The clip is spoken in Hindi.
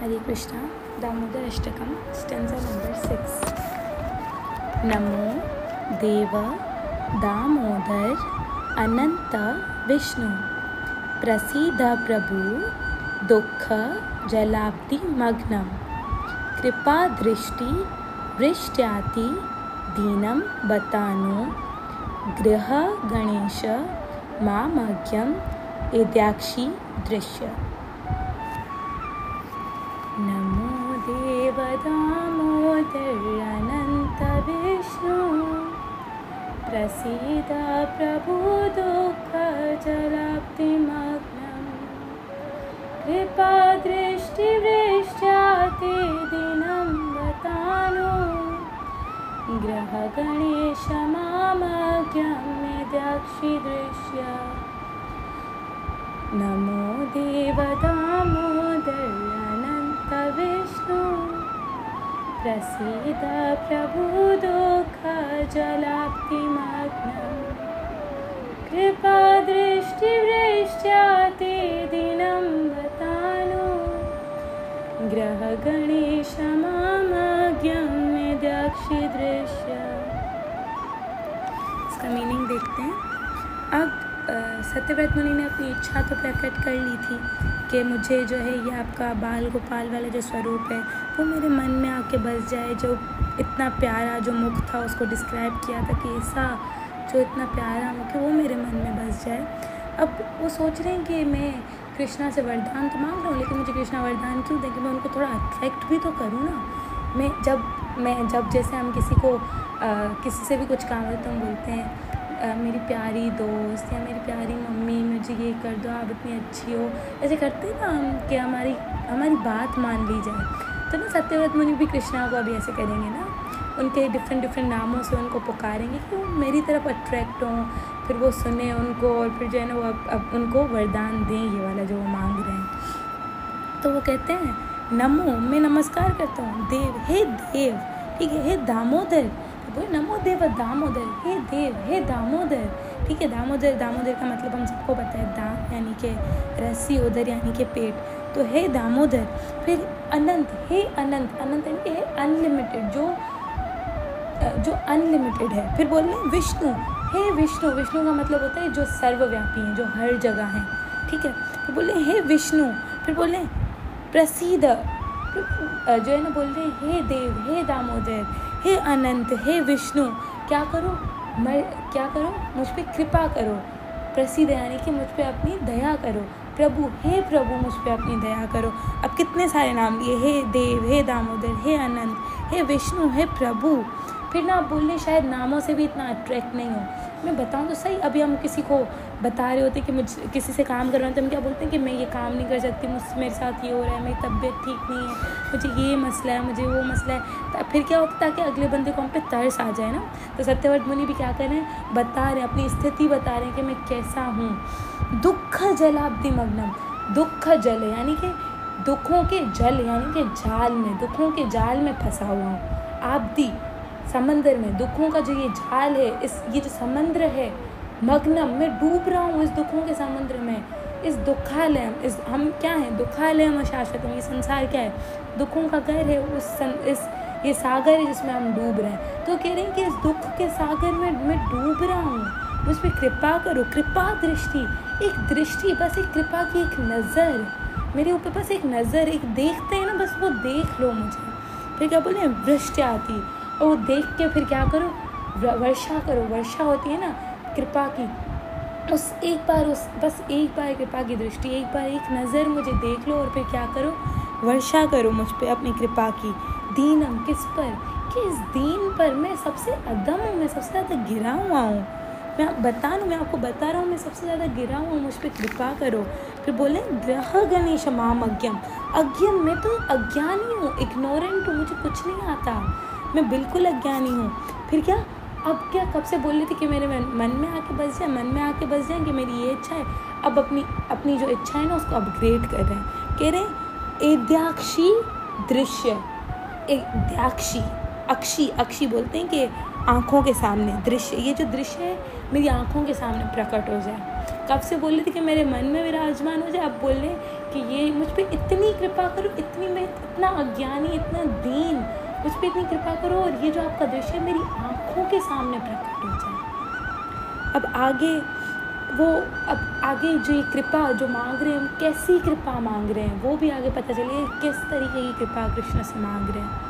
हरे कृष्णा दामोदर अष्टकम स्टेंजा नंबर 6। नमो देव दामोदर अनंत विष्णु प्रसीद प्रभु दुख जलाब्धि मग्नम कृपा दृष्टि वृष्ट्याति दीनम बतानो गृह गणेश मामज्ञम इद्याक्षी दृश्य। नमो देव दामोदर अनंत विष्णु प्रसीद प्रभु दुख जलाब्धि मग्नम कृपा दृष्टि वृष्ट्याति दीनं बतानो ग्रह गणेश मामज्ञम इद्याक्षी दृश्य। नमो देव दामोदर अनंत विष्णु प्रसीद प्रभु दुख जलाब्धि मग्नम कृपा दृष्टि वृष्ट्याति दीनं बतानो ग्रह गणेश मामज्ञम इद्याक्षी दृश्य। इसका मीनिंग देखते हैं। अब सत्यव्रत मुनि ने अपनी इच्छा तो प्रकट कर ली थी कि मुझे जो है ये आपका बाल गोपाल वाला जो स्वरूप है वो मेरे मन में आके बस जाए। जो इतना प्यारा जो मुख था उसको डिस्क्राइब किया था कि ऐसा जो इतना प्यारा मुख है वो मेरे मन में बस जाए। अब वो सोच रहे हैं कि मैं कृष्णा से वरदान तो मांग रहा हूँ, लेकिन मुझे कृष्णा वरदान क्यों दें कि मैं उनको थोड़ा अट्रैक्ट भी तो करूँ ना। मैं जब जैसे हम किसी से भी कुछ काम होता तो हम बोलते हैं मेरी प्यारी दोस्त या मेरी प्यारी मम्मी मुझे ये कर दो, आप इतनी अच्छी हो, ऐसे करते हैं ना हम कि हमारी बात मान ली जाए। तो ना सत्यव्रत मुनि भी कृष्णा को अभी ऐसे करेंगे ना, उनके डिफरेंट नामों से उनको पुकारेंगे कि वो मेरी तरफ अट्रैक्ट हों, फिर वो सुने उनको और फिर जो है ना वो अब उनको वरदान दें ये वाला जो वो मांग रहे हैं। तो वो कहते हैं नमो, मैं नमस्कार करता हूँ देव, हे देव, ठीक है, हे दामोदर, नमो देव दामोदर, हे देव हे दामोदर, ठीक है। दामोदर का मतलब हम सबको पता है, दाम यानी कि रस्सी, उदर यानी कि पेट, तो हे दामोदर। फिर अनंत, हे अनंत यानी कि है अनलिमिटेड, जो अनलिमिटेड है। फिर बोल रहे हैं विष्णु, हे विष्णु का मतलब होता है जो सर्वव्यापी है, जो हर जगह है, ठीक है। फिर बोल रहे हैं हे विष्णु, फिर बोल रहे हैं प्रसीद, जो है ना बोल रहे हैं हे देव हे दामोदर, हे अनंत, हे विष्णु, क्या करो मुझ पे कृपा करो। प्रसीद यानी कि मुझ पे अपनी दया करो। प्रभु, हे प्रभु मुझ पे अपनी दया करो। अब कितने सारे नाम लिए, हे देव हे दामोदर, हे अनंत, हे विष्णु, हे प्रभु। फिर ना आप बोलने शायद नामों से भी इतना अट्रैक्ट नहीं हो। मैं बताऊं तो सही, अभी हम किसी को बता रहे होते कि मुझे किसी से काम करवाना, तो हम क्या बोलते हैं कि मैं ये काम नहीं कर सकती, मेरे साथ ये हो रहा है, मेरी तबीयत ठीक नहीं है, मुझे ये मसला है, मुझे वो मसला है। फिर क्या होता है, ताकि अगले बंदे को हम पे तरस आ जाए ना। तो सत्यव्रत मुनि भी क्या कर रहे हैं, बता रहे हैं, अपनी स्थिति बता रहे हैं कि मैं कैसा हूँ। दुख जलाब्धि मग्नम, दुख जल यानी कि दुखों के जल यानी कि जाल में, दुखों के जाल में फंसा हुआ हूँ। आब्धि समंदर में, दुखों का जो ये जाल है, ये जो समंदर है, मग्नम मैं डूब रहा हूँ इस दुखों के समुद्र में। इस दुखालय, हम क्या हैं, दुखालय में शाश्वतम, ये संसार क्या है, दुखों का घर है, ये सागर है जिसमें हम डूब रहे हैं। तो कह रहे हैं कि इस दुख के सागर में मैं डूब रहा हूँ, मुझ पर कृपा करो। कृपा दृष्टि, एक दृष्टि, बस एक कृपा की एक नज़र मेरे ऊपर, बस एक नज़र, एक देखते हैं ना, बस वो देख लो मुझे। फिर क्या बोले, वृष्टि आती, और वो देख के फिर क्या करो, वर्षा करो। वर्षा होती है ना कृपा की, बस एक बार कृपा की दृष्टि, एक बार एक नज़र मुझे देख लो और फिर क्या करो, वर्षा करो मुझ पे अपनी कृपा की। दीनम, किस पर, कि इस दीन पर मैं सबसे अदम हूँ, मैं सबसे ज़्यादा गिरा हुआ हूँ। मैं आपको बता रहा हूँ, मैं सबसे ज़्यादा गिरा हुआ हूँ, मुझ पर कृपा करो। फिर बोले ग्रह गणेश माम अज्ञम, मैं तो अज्ञानी हूँ, इग्नोरेंट हूँ, मुझे कुछ नहीं आता, मैं बिल्कुल अज्ञानी हूँ। फिर क्या, अब क्या कब से बोल रही थी कि मेरे मन में आके बस जाए कि मेरी ये इच्छा है। अब अपनी जो इच्छा है ना उसको अपग्रेड कर रहे हैं। कह रहे हैं एद्याक्षी दृश्य, अक्षी बोलते हैं कि आँखों के सामने दृश्य, ये जो दृश्य है मेरी आँखों के सामने प्रकट हो जाए। कब से बोल रही थी कि मेरे मन में विराजमान हो जाए, अब बोल रहे कि ये मुझ पे इतनी कृपा करो, इतनी मैं इतना अज्ञानी, इतना दीन, मुझ पर इतनी कृपा करो और ये जो आपका दृश्य है मेरी आँखों के सामने प्रकट हो जाए। अब आगे जो ये कृपा जो मांग रहे हैं, हम कैसी कृपा मांग रहे हैं वो भी आगे पता चलिए किस तरीके की कृपा कृष्ण से मांग रहे हैं।